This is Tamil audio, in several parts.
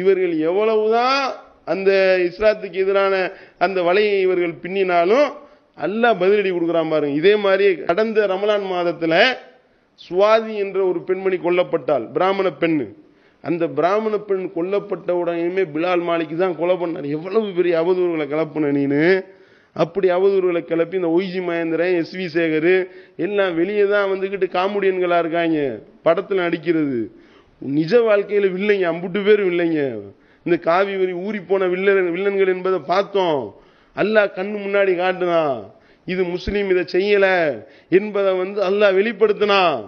இவர்கள் எவ்வளவுதான் அந்த இஸ்லாத்துக்கு எதிரான அந்த வலையை இவர்கள் பின்னினாலும் அல்லாஹ் பதிலடி கொடுக்குறான் பாருங்க. இதே மாதிரி கடந்த ரமலான் மாதத்துல சுவாதி என்ற ஒரு பெண்மணி கொல்லப்பட்டால், பிராமண பெண். அந்த பிராமண பெண் கொல்லப்பட்ட உடனே பிலால் மாலிக் தான் கொலை பண்ணார். எவ்வளவு பெரிய அவதூறுகளை கிளப்புன நீனு. அப்படி அவதூறுகளை கிளப்பி இந்த ஒய்ஜி மகேந்திரன், எஸ்வி சேகர் எல்லாம் வெளியே தான் வந்துகிட்டு காமெடியன்களா இருக்காங்க, படத்துல நடிக்கிறது. நிஜ வாழ்க்கையில வில்லைங்க, அம்புட்டு பேரும் இல்லைங்க. இந்த காவி வரி ஊறி போன வில்லன்கள் என்பதை பார்த்தோம். அல்லாஹ் கண்ணு முன்னாடி காட்டுனான். இது முஸ்லீம் இதை செய்யல என்பதை அல்லாஹ் வெளிப்படுத்தினான்.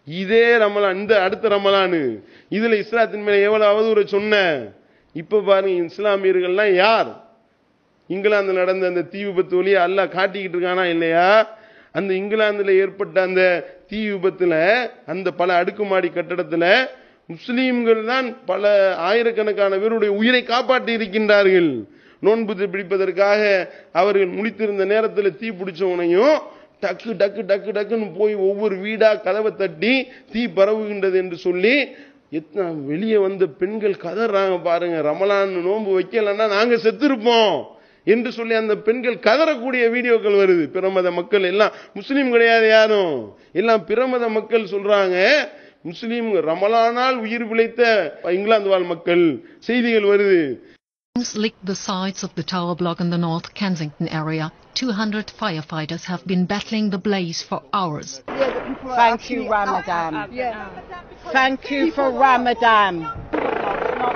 இதே ரமலான், இந்த அடுத்த ரமலான், இதுல இஸ்லாத்தின் மேல எவ்வளவு அவதூறு சொன்ன. இப்ப பாருங்க இஸ்லாமியர்கள்லாம் யார்? இங்கிலாந்து நடந்த அந்த தீ விபத்து வழியா அல்லாஹ் காட்டிக்கிட்டு இருக்கானா இல்லையா? அந்த இங்கிலாந்துல ஏற்பட்ட அந்த தீ விபத்துல அந்த பல அடுக்குமாடி கட்டடத்துல முஸ்லீம்கள் தான் பல ஆயிரக்கணக்கான பேருடைய உயிரை காப்பாற்றி இருக்கின்றார்கள். நோன்பு பிடிப்பதற்காக அவர்கள் முழித்திருந்த நேரத்தில் தீ பிடிச்சவனையும் டக்கு டக்கு டக்கு டக்குன்னு போய் ஒவ்வொரு வீடா கதவை தட்டி தீ பரவுகின்றது என்று சொல்லி வெளியே வந்த பெண்கள் கதறாங்க பாருங்க. ரமலான் நோன்பு வைக்கலன்னா நாங்க செத்துருப்போம் என்று சொல்லி அந்த பெண்கள் கதறக்கூடிய வீடியோக்கள் வருது. பிரமத மக்கள் எல்லாம், முஸ்லீம் கிடையாது யாரும், எல்லாம் பிரமத மக்கள் சொல்றாங்க முஸ்லீம் ரமலானால் உயிர் பிழைத்த இங்கிலாந்து வாழ் மக்கள் செய்திகள் வருது. Licked the sides of the tower block in the North Kensington area. 200 firefighters have been battling the blaze for hours. Thank you, Ramadan. Thank you for Ramadan.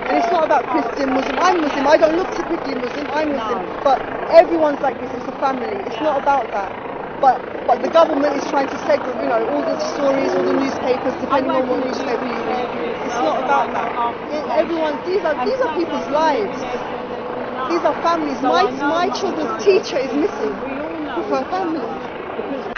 And it's not about Christian, Muslim. I'm Muslim. I don't look typically Muslim. I'm Muslim. But everyone's like this. It's a family. It's not about that. But the government is trying to segregate, all the stories, all the newspapers, depending on what newspaper you read. It's not about that. These are people's lives. These are families. My children's teacher is missing with her family.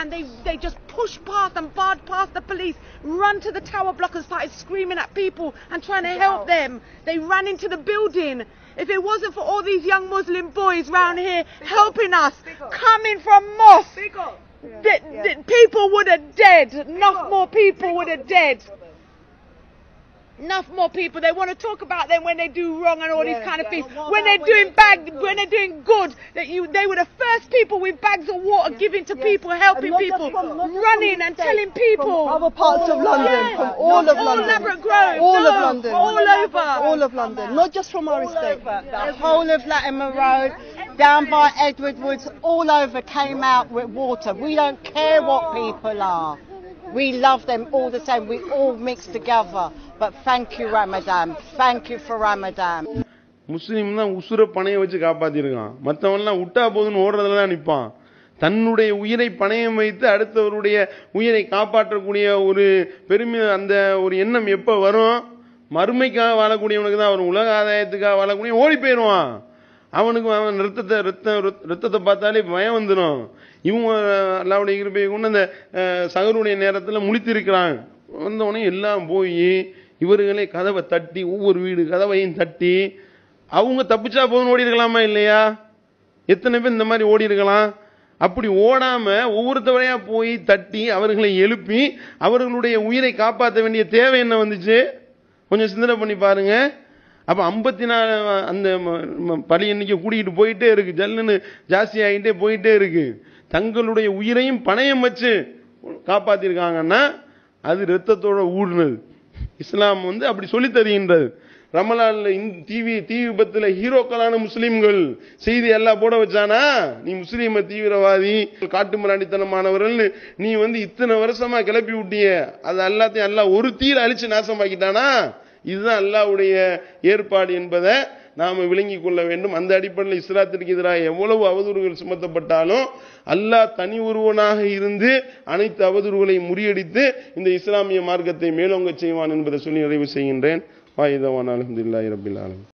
And they just pushed past and barred past the police, run to the tower block and started screaming at people and trying to help them. They ran into the building. If it wasn't for all these young Muslim boys round here helping us, coming from mosque, people would have dead. Enough more people would have dead. Enough more people. They want to talk about them when they do wrong and all these kind of things. When they're doing when they're doing good, they were the first people with bags of water giving to people, helping people, running and telling people. From other parts of London, from all of London, Elaborate Grove, all of London, all of London, not just from our estate. The whole of Latimer Road, down by Edward Woods, all over came out with water. We don't care what people are. We love them all the same. We all mix together. But thank you, Ramadan. Thank you for Ramadan. முஸ்லீம் தான் உசுர பணைய வச்சு காப்பாத்திருக்கான். மற்றவன்லாம் விட்டா போதுன்னு ஓடுறதுல தான் நிற்பான். தன்னுடைய உயிரை பணையம் வைத்து அடுத்தவருடைய உயிரை காப்பாற்றக்கூடிய ஒரு பெருமை, அந்த ஒரு எண்ணம் எப்ப வரும்? மறுமைக்காக வாழக்கூடியவனுக்கு தான் வரும். உலக ஆதாயத்துக்காக வாழக்கூடிய ஓடி போயிடுவான். அவனுக்கு அவன் ரத்தத்தை பார்த்தாலே பயம் வந்துடும். இவங்க அல்லாவுடைய கிருபையை கொண்டு அந்த சகருடைய நேரத்தில் முழித்திருக்கிறான். வந்தவனே எல்லாம் போய் இவர்களே கதவை தட்டி, ஒவ்வொரு வீடு கதவையும் தட்டி, அவங்க தப்பிச்சா போதுன்னு ஓடி இருக்கலாமா இல்லையா? எத்தனை பேர் இந்த மாதிரி ஓடி இருக்கலாம்? அப்படி ஓடாம ஒவ்வொருத்தவரையா போய் தட்டி அவர்களை எழுப்பி அவர்களுடைய உயிரை காப்பாற்ற வேண்டிய தேவை என்ன வந்துச்சு? கொஞ்சம் சிந்தனை பண்ணி பாருங்க. அப்ப 54 அந்த பலி எண்ணிக்கை கூட்டிகிட்டு போயிட்டே இருக்கு, ஜல்லுன்னு ஜாஸ்தி ஆகிட்டே போயிட்டே இருக்கு. தங்களுடைய உயிரையும் பணையம் வச்சு காப்பாத்திருக்காங்கன்னா அது ரத்தத்தோட ஊடுனது. இஸ்லாம் அப்படி சொல்லி தருகின்றது. ரமலான்ல தீ விபத்துல ஹீரோக்களான முஸ்லிம்கள் செய்தி எல்லாம் போட வச்சானா, நீ முஸ்லீம தீவிரவாதி, காட்டு மிராண்டித்தனமானவர்கள் நீ இத்தனை வருஷமா கிளப்பி விட்டிய, அது எல்லாத்தையும் எல்லாம் ஒரு தீர அழிச்சு நாசமாக்கிட்டானா? இதுதான் அல்லாஹ்வுடைய ஏற்பாடு என்பதை நாம விளங்கிக் கொள்ள வேண்டும். அந்த அடிப்படையில் இஸ்லாத்திற்கு எதிராக எவ்வளவு அவதூறுகள் சுமத்தப்பட்டாலும் அல்லாஹ் தனி ஒருவனாக இருந்து அனைத்து அவதூறுகளை முறியடித்து இந்த இஸ்லாமிய மார்க்கத்தை மேலோங்க செய்வான் என்பதை சொல்லி நிறைவு செய்கின்றேன். வாயிதவான் அல்ஹம்துலில்லாஹி ரப்பில் ஆலமீன்.